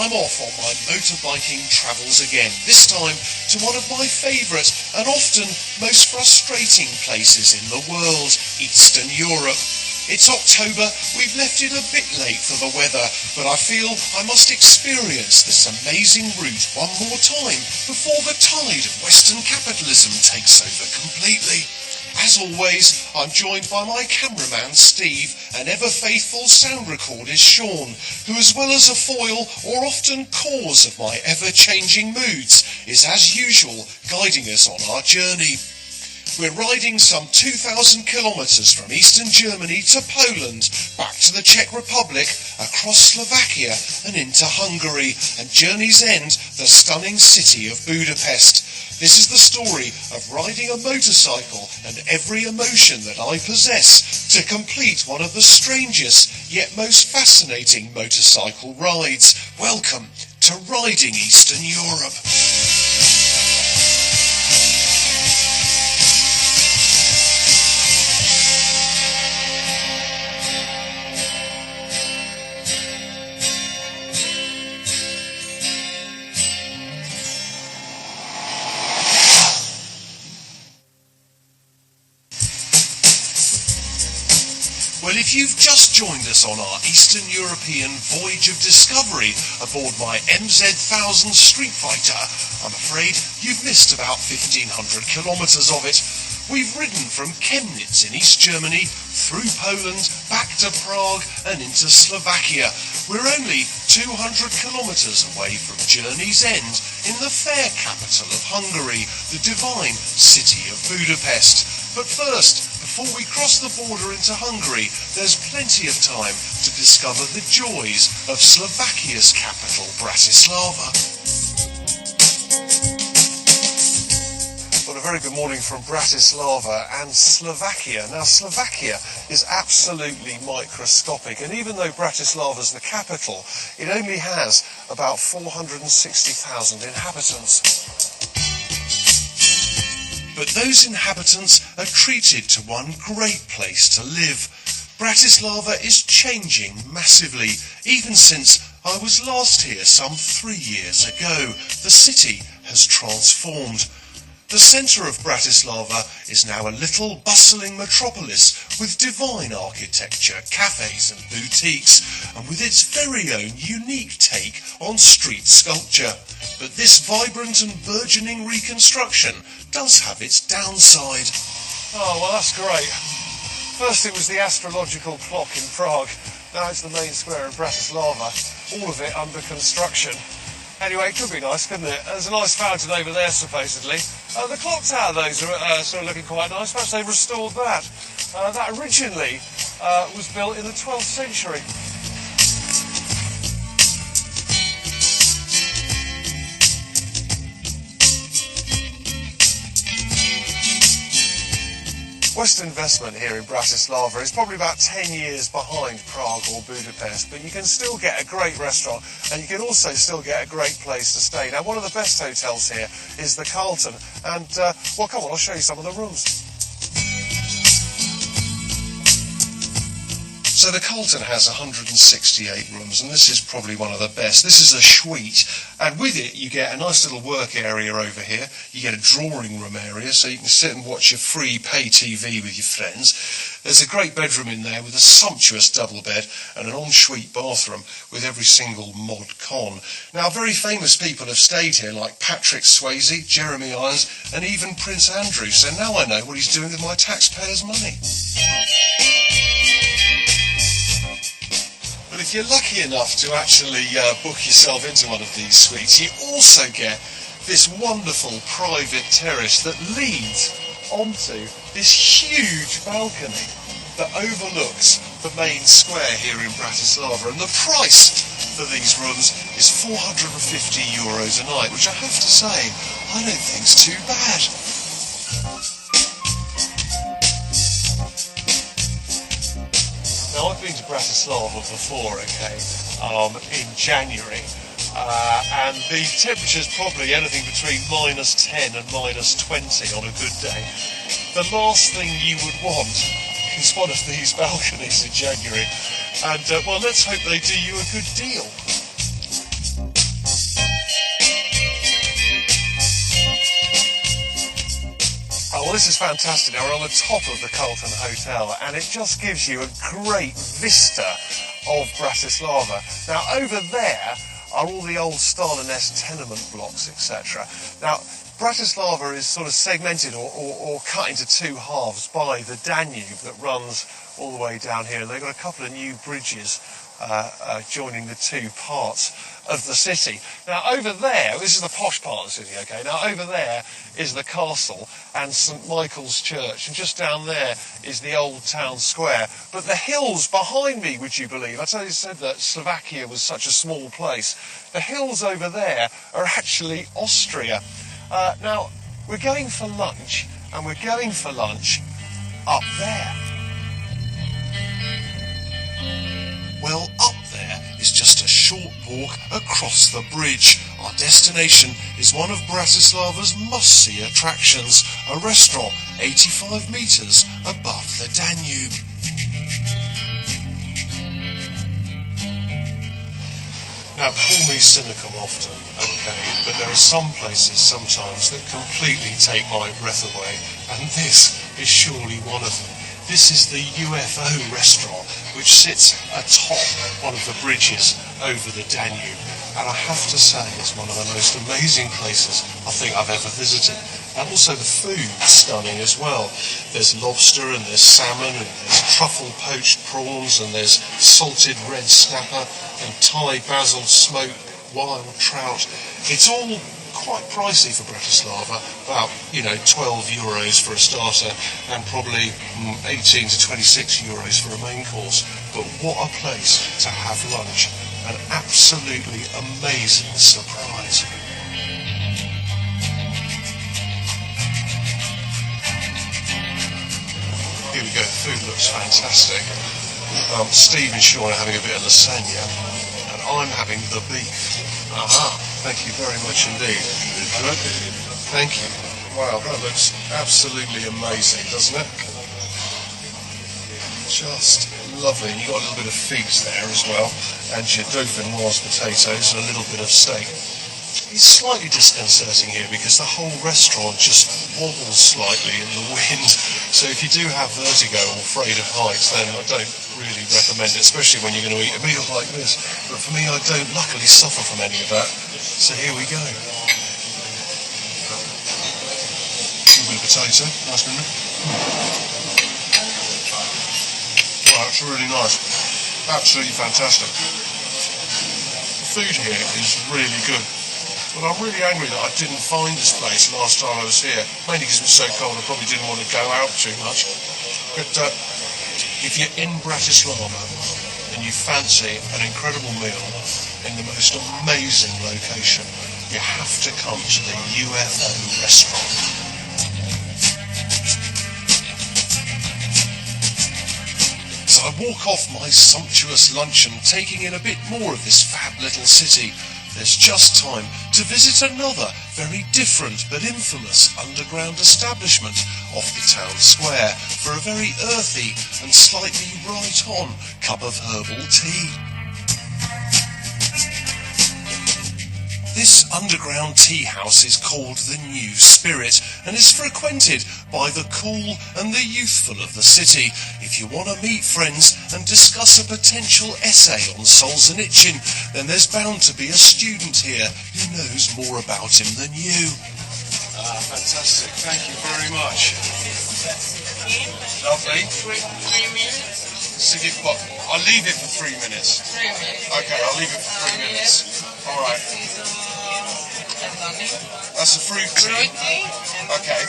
I'm off on my motorbiking travels again, this time to one of my favourite and often most frustrating places in the world, Eastern Europe. It's October, we've left it a bit late for the weather, but I feel I must experience this amazing route one more time before the tide of Western capitalism takes over completely. As always, I'm joined by my cameraman Steve and ever-faithful sound recordist Sean, who as well as a foil or often cause of my ever-changing moods, is as usual guiding us on our journey. We're riding some 2,000 kilometres from eastern Germany to Poland, back to the Czech Republic, across Slovakia and into Hungary, and journey's end, the stunning city of Budapest. This is the story of riding a motorcycle and every emotion that I possess to complete one of the strangest yet most fascinating motorcycle rides. Welcome to Riding Eastern Europe. Well, if you've just joined us on our Eastern European voyage of discovery aboard my MZ-1000 Street Fighter, I'm afraid you've missed about 1,500 kilometres of it. We've ridden from Chemnitz in East Germany, through Poland, back to Prague and into Slovakia. We're only 200 kilometres away from journey's end in the fair capital of Hungary, the divine city of Budapest. But first, before we cross the border into Hungary, there's plenty of time to discover the joys of Slovakia's capital, Bratislava. Well, a very good morning from Bratislava and Slovakia. Now, Slovakia is absolutely microscopic, and even though Bratislava's the capital, it only has about 460,000 inhabitants. But those inhabitants are treated to one great place to live. Bratislava is changing massively, even since I was last here some 3 years ago. The city has transformed. The centre of Bratislava is now a little bustling metropolis with divine architecture, cafes and boutiques, and with its very own unique take on street sculpture. But this vibrant and burgeoning reconstruction does have its downside. Oh, well, that's great. First it was the astrological clock in Prague, now it's the main square in Bratislava, all of it under construction. Anyway, it could be nice, couldn't it? There's a nice fountain over there, supposedly. The clock tower, those are sort of looking quite nice. Perhaps they've restored that. That originally was built in the 12th century. Western investment here in Bratislava is probably about 10 years behind Prague or Budapest, but you can still get a great restaurant and you can also still get a great place to stay. Now, one of the best hotels here is the Carlton, and, well, come on, I'll show you some of the rooms. So the Carlton has 168 rooms, and this is probably one of the best. This is a suite, and with it you get a nice little work area over here. You get a drawing room area, so you can sit and watch your free pay TV with your friends. There's a great bedroom in there with a sumptuous double bed and an ensuite bathroom with every single mod con. Now, very famous people have stayed here, like Patrick Swayze, Jeremy Irons, and even Prince Andrew, so now I know what he's doing with my taxpayers' money. But if you're lucky enough to actually book yourself into one of these suites, you also get this wonderful private terrace that leads onto this huge balcony that overlooks the main square here in Bratislava. And the price for these rooms is €450 a night, which I have to say, I don't think's too bad. Now, I've been to Bratislava before, okay, in January, and the temperature's probably anything between -10 and -20 on a good day. The last thing you would want is one of these balconies in January, and, well, let's hope they do you a good deal. Oh, well, this is fantastic. Now, we're on the top of the Carlton Hotel, and it just gives you a great vista of Bratislava. Now, over there are all the old Stalinesque tenement blocks, etc. Now, Bratislava is sort of segmented or cut into two halves by the Danube that runs all the way down here. And they've got a couple of new bridges joining the two parts of the city. Now over there, this is the posh part of the city, okay? Now over there is the castle and St Michael's Church, and just down there is the old town square. But the hills behind me, would you believe, I said that Slovakia was such a small place. The hills over there are actually Austria. Now, we're going for lunch, and we're going for lunch up there. Well, up there is just a short walk across the bridge. Our destination is one of Bratislava's must-see attractions, a restaurant 85 metres above the Danube. Now, call me cynical often, okay, but there are some places sometimes that completely take my breath away, and this is surely one of them. This is the UFO restaurant, which sits atop one of the bridges over the Danube. And I have to say, it's one of the most amazing places I think I've ever visited. And also the food's stunning as well. There's lobster and there's salmon and there's truffle poached prawns and there's salted red snapper and Thai basil smoked wild trout. It's all quite pricey for Bratislava, about, 12 euros for a starter and probably 18 to 26 euros for a main course. But what a place to have lunch. An absolutely amazing surprise. Here we go, food looks fantastic. Steve and Sean are having a bit of lasagna, and I'm having the beef. Aha, thank you very much indeed. Thank you. Wow, that looks absolutely amazing, doesn't it? Just lovely. And you've got a little bit of figs there as well, and your dauphinoise potatoes and a little bit of steak. It's slightly disconcerting here because the whole restaurant just wobbles slightly in the wind. So if you do have vertigo or afraid of heights, then I don't really recommend it, especially when you're going to eat a meal like this. But for me, I don't luckily suffer from any of that. So here we go. A bit of potato, nice, isn't it? Wow, it's really nice. Absolutely fantastic. The food here is really good. But I'm really angry that I didn't find this place last time I was here, mainly because it was so cold I probably didn't want to go out too much. But if you're in Bratislava and you fancy an incredible meal in the most amazing location, you have to come to the UFO restaurant. So I walk off my sumptuous luncheon, taking in a bit more of this fab little city. There's just time to visit another very different but infamous underground establishment off the town square for a very earthy and slightly right-on cup of herbal tea. This underground tea house is called the New Spirit and is frequented by the cool and the youthful of the city. If you want to meet friends and discuss a potential essay on Solzhenitsyn, then there's bound to be a student here who knows more about him than you. Fantastic. Thank you very much. Lovely. 3 minutes. So I'll leave it for 3 minutes. 3 minutes. Okay, I'll leave it for 3 minutes. All right. That's a fruit tea. Okay.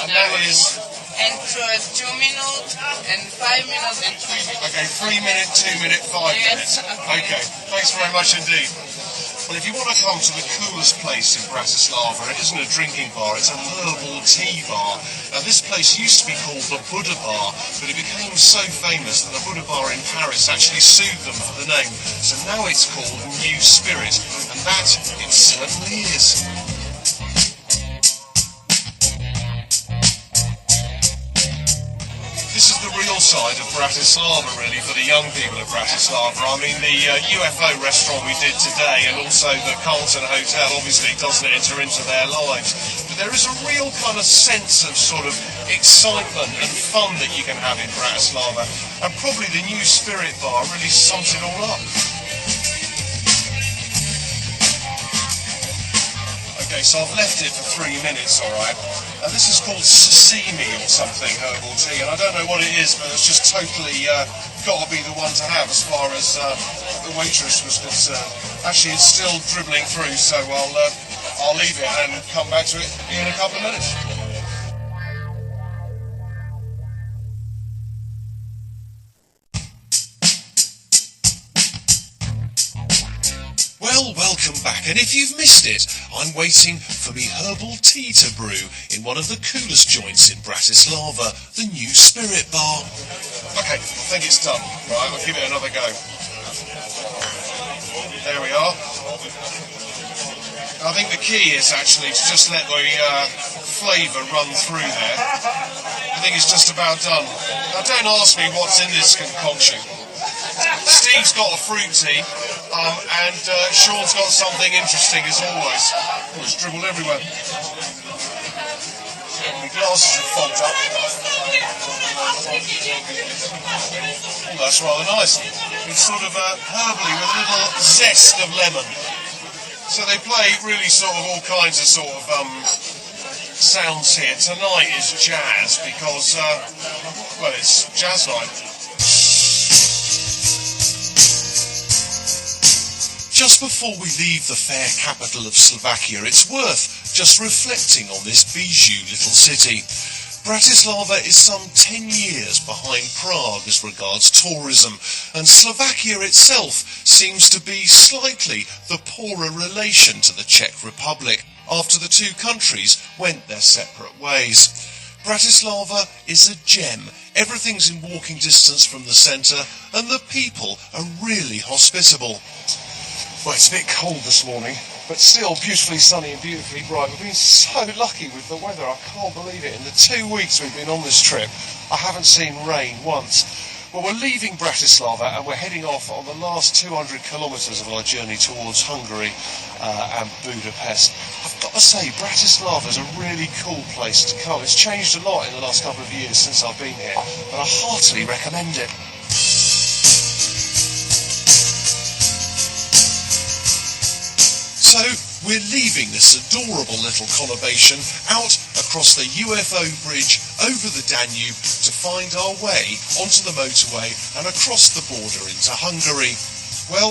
And that is... And 2 minutes, and 5 minutes, and 3 minutes. Okay, 3 minute, 2 minute, 5 minutes. Okay, thanks very much indeed. Well, if you want to come to the coolest place in Bratislava, it isn't a drinking bar, it's a herbal tea bar. Now, this place used to be called the Buddha Bar, but it became so famous that the Buddha Bar in Paris actually sued them for the name. So now it's called New Spirit, and that it certainly is. This is the real side of Bratislava, really, for the young people of Bratislava. I mean, the UFO restaurant we did today and also the Carlton Hotel obviously doesn't enter into their lives. there is a real kind of sense of sort of excitement and fun that you can have in Bratislava, and probably the new Spirit Bar really sums it all up. Okay, so I've left it for 3 minutes, alright, and this is called sashimi or something, herbal tea, and I don't know what it is, but it's just totally got to be the one to have as far as the waitress was concerned. Actually, it's still dribbling through, so I'll leave it and come back to it in a couple of minutes. Well, welcome back, and if you've missed it, I'm waiting for me herbal tea to brew in one of the coolest joints in Bratislava, the new Spirit Bar. Okay, I think it's done. Right, I'll give it another go. There we are. I think the key is actually to just let the flavour run through there. I think it's just about done. Now, don't ask me what's in this concoction. Steve's got a fruit tea, and Sean's got something interesting as always. Oh, it's dribbled everywhere. My glasses are fogged up. Oh, that's rather nice. It's sort of herbally with a little zest of lemon. So they play really sort of all kinds of sort of sounds here. Tonight is jazz because, well, it's jazz night. Just before we leave the fair capital of Slovakia, it's worth just reflecting on this bijou little city. Bratislava is some 10 years behind Prague as regards tourism, and Slovakia itself seems to be slightly the poorer relation to the Czech Republic, after the two countries went their separate ways. Bratislava is a gem. Everything's in walking distance from the centre, and the people are really hospitable. Well, it's a bit cold this morning, but still beautifully sunny and beautifully bright. We've been so lucky with the weather, I can't believe it. In the 2 weeks we've been on this trip, I haven't seen rain once. Well, we're leaving Bratislava and we're heading off on the last 200 kilometres of our journey towards Hungary and Budapest. I've got to say, Bratislava is a really cool place to come. It's changed a lot in the last couple of years since I've been here, but I heartily recommend it. So, we're leaving this adorable little conurbation out across the UFO bridge over the Danube to find our way onto the motorway and across the border into Hungary. Well,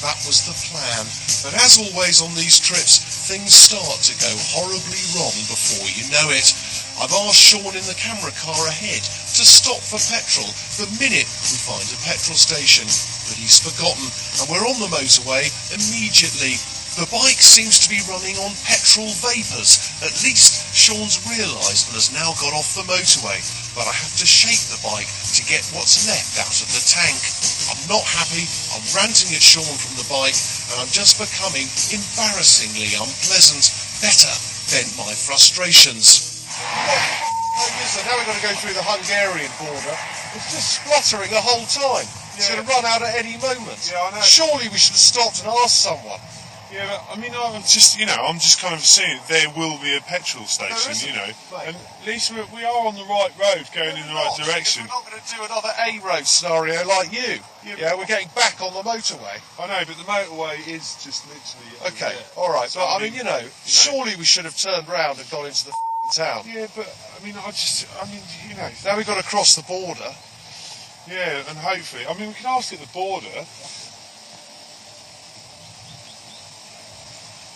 that was the plan, but as always on these trips, things start to go horribly wrong before you know it. I've asked Sean in the camera car ahead to stop for petrol the minute we find a petrol station, but he's forgotten, and we're on the motorway immediately. The bike seems to be running on petrol vapours. At least Sean's realised and has now got off the motorway, but I have to shake the bike to get what's left out of the tank. I'm not happy, I'm ranting at Sean from the bike, and I'm just becoming embarrassingly unpleasant. Better vent my frustrations. Oh, listen, now we've got to go through the Hungarian border. It's just spluttering the whole time. It's going to run out at any moment. Yeah, I know. Surely we should have stopped and asked someone. Yeah, but, I mean, I'm just kind of assuming there will be a petrol station, Mate. And at least we are on the right road, going in the right direction. We're not going to do another A-road scenario like you. Yeah, we're getting back on the motorway. I know, but the motorway is just literally... Okay, alright, so, but I mean, surely we should have turned round and gone into the town. Yeah, but, Now we've got to cross the border. Yeah, and hopefully, we can ask at the border.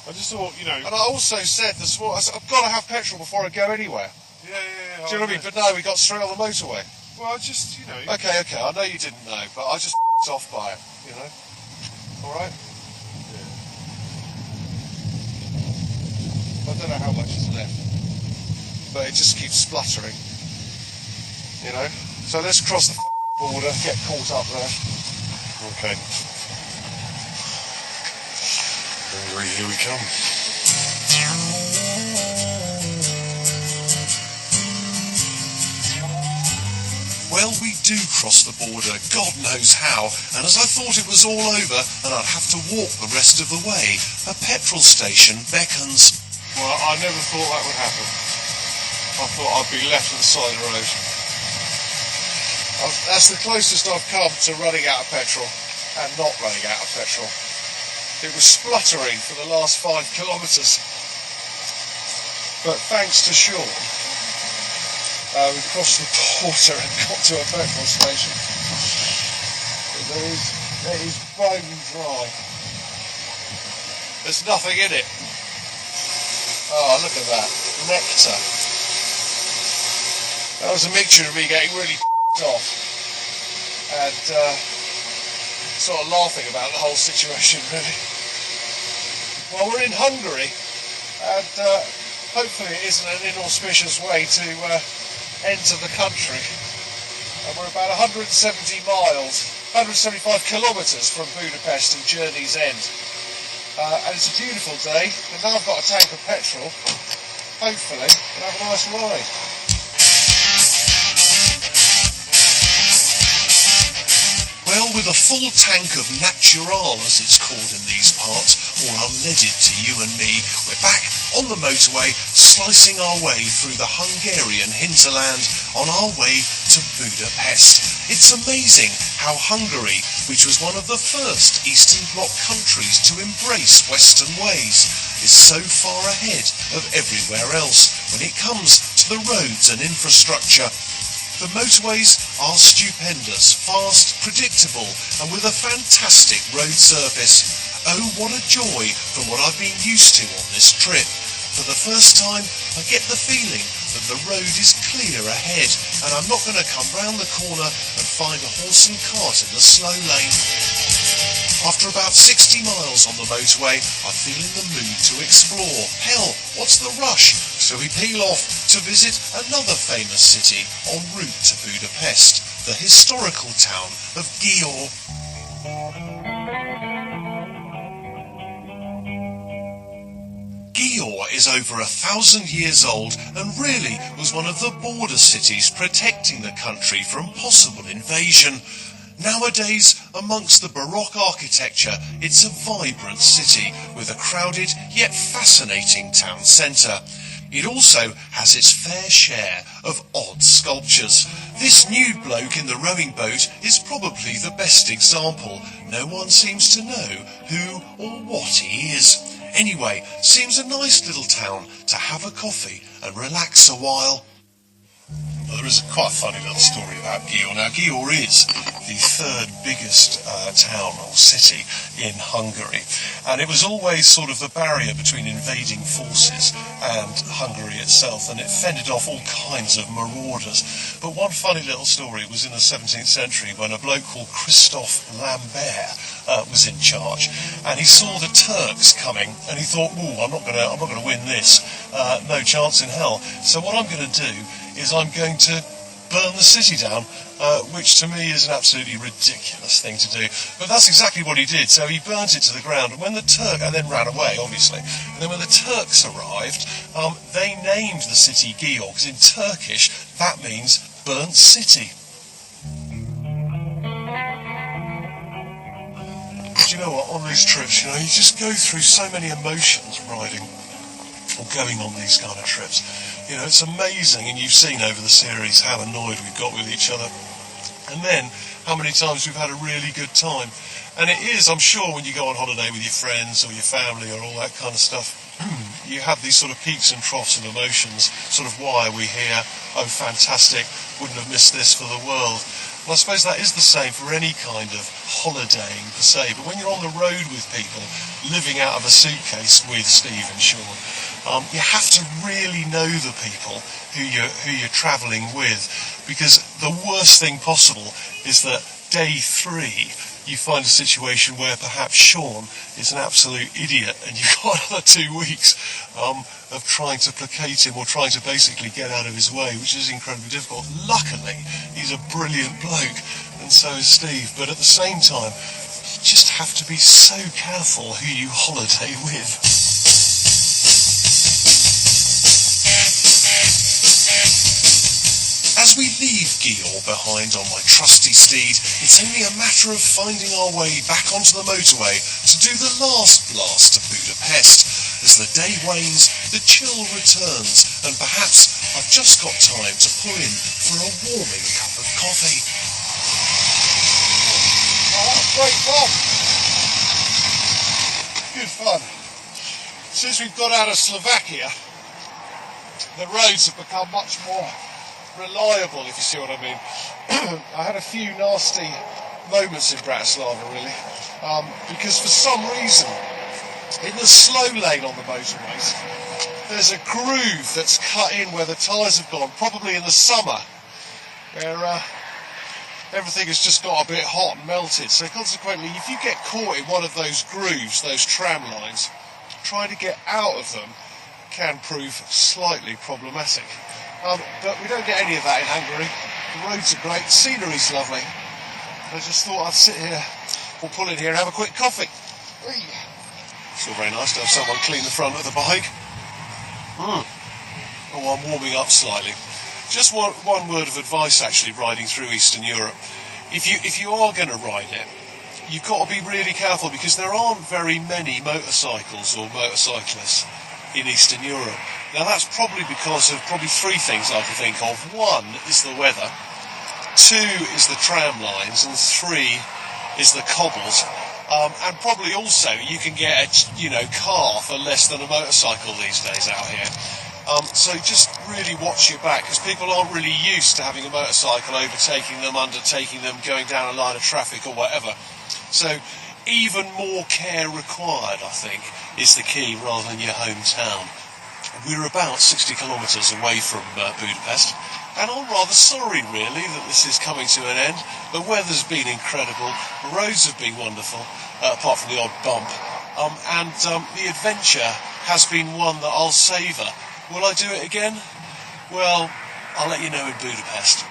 I just thought, And I also said this morning, I've got to have petrol before I go anywhere. Yeah. Do you know what I mean? But no, we got straight on the motorway. Well, Okay, I know you didn't know, but I just off by it, Alright? Yeah. I don't know how much is left, but it just keeps spluttering. So let's cross the border, get caught up there. Okay. Here we come. Well, we do cross the border, God knows how, and as I thought it was all over and I'd have to walk the rest of the way, a petrol station beckons. Well, I never thought that would happen. I thought I'd be left at the side of the road. That's the closest I've come to running out of petrol and not running out of petrol. It was spluttering for the last 5 kilometres. But thanks to Sean, we crossed the border and got to a petrol station. It is bone dry. There's nothing in it. Oh, look at that. Nectar. That was a mixture of me getting really off and sort of laughing about the whole situation, really. Well, we're in Hungary, and hopefully it isn't an inauspicious way to enter the country. And we're about 170 miles, 175 kilometres from Budapest and Journey's End. And it's a beautiful day, and now I've got a tank of petrol. Hopefully we'll have a nice ride. Well, with a full tank of natural, as it's called in these parts, or unleaded to you and me, we're back on the motorway, slicing our way through the Hungarian hinterland on our way to Budapest. It's amazing how Hungary, which was one of the first Eastern Bloc countries to embrace Western ways, is so far ahead of everywhere else when it comes to the roads and infrastructure. The motorways are stupendous, fast, predictable, and with a fantastic road surface. Oh, what a joy from what I've been used to on this trip. For the first time, I get the feeling that the road is clear ahead, and I'm not going to come round the corner and find a horse and cart in the slow lane. After about 60 miles on the motorway, I feel in the mood to explore. Hell, what's the rush? So we peel off to visit another famous city en route to Budapest, the historical town of Győr. Győr is over 1,000 years old and really was one of the border cities protecting the country from possible invasion. Nowadays, amongst the Baroque architecture, it's a vibrant city with a crowded yet fascinating town centre. It also has its fair share of odd sculptures. This nude bloke in the rowing boat is probably the best example. No one seems to know who or what he is. Anyway, seems a nice little town to have a coffee and relax a while. Well, there is quite a funny little story about Győr. Now, Győr is the third biggest town or city in Hungary, and it was always sort of the barrier between invading forces and Hungary itself, and it fended off all kinds of marauders. But one funny little story was in the 17th century when a bloke called Christophe Lambert was in charge, and he saw the Turks coming, and he thought, "Ooh, I'm not going to win this. No chance in hell. So what I'm going to do is I'm going to burn the city down," which to me is an absolutely ridiculous thing to do. But that's exactly what he did. So he burnt it to the ground, and and then ran away, obviously. And then when the Turks arrived, they named the city Győr, because in Turkish that means burnt city. Do you know what? On these trips, you just go through so many emotions riding or going on these kind of trips. It's amazing, and you've seen over the series how annoyed we've got with each other, and then how many times we've had a really good time. And it is, I'm sure, when you go on holiday with your friends or your family or all that kind of stuff, you have these sort of peaks and troughs of emotions, sort of, why are we here? Oh, fantastic, wouldn't have missed this for the world. And I suppose that is the same for any kind of holidaying per se, but when you're on the road with people, living out of a suitcase with Steve and Sean, you have to really know the people who you're travelling with, because the worst thing possible is that day 3 you find a situation where perhaps Sean is an absolute idiot and you've got another 2 weeks of trying to placate him or trying to basically get out of his way, which is incredibly difficult. Luckily, he's a brilliant bloke, and so is Steve, but at the same time, you just have to be so careful who you holiday with. As As we leave Győr behind on my trusty steed, it's only a matter of finding our way back onto the motorway to do the last blast to Budapest. As the day wanes, the chill returns, and perhaps I've just got time to pull in for a warming cup of coffee. Oh, that's great fun. Good fun. Since we've got out of Slovakia, the roads have become much more reliable, if you see what I mean. I had a few nasty moments in Bratislava, really, because for some reason, in the slow lane on the motorways, there's a groove that's cut in where the tyres have gone, probably in the summer, where everything has just got a bit hot and melted. So consequently, if you get caught in one of those grooves, those tram lines, trying to get out of them can prove slightly problematic. But we don't get any of that in Hungary. The roads are great, the scenery's lovely. I just thought I'd sit here, or pull in here and have a quick coffee. It's all very nice to have someone clean the front of the bike. Oh, I'm warming up slightly. Just one word of advice, actually, riding through Eastern Europe. If you are going to ride it, you've got to be really careful, because there aren't very many motorcycles or motorcyclists in Eastern Europe. Now that's probably because of three things I can think of. One is the weather, two is the tram lines, and three is the cobbles. And probably also you can get a car for less than a motorcycle these days out here. So just really watch your back, because people aren't really used to having a motorcycle overtaking them, undertaking them, going down a line of traffic or whatever. So even more care required, I think, is the key, rather than your hometown. We're about 60 kilometres away from Budapest, and I'm rather sorry, really, that this is coming to an end. The weather's been incredible, the roads have been wonderful, apart from the odd bump, and the adventure has been one that I'll savour. Will I do it again? Well, I'll let you know in Budapest.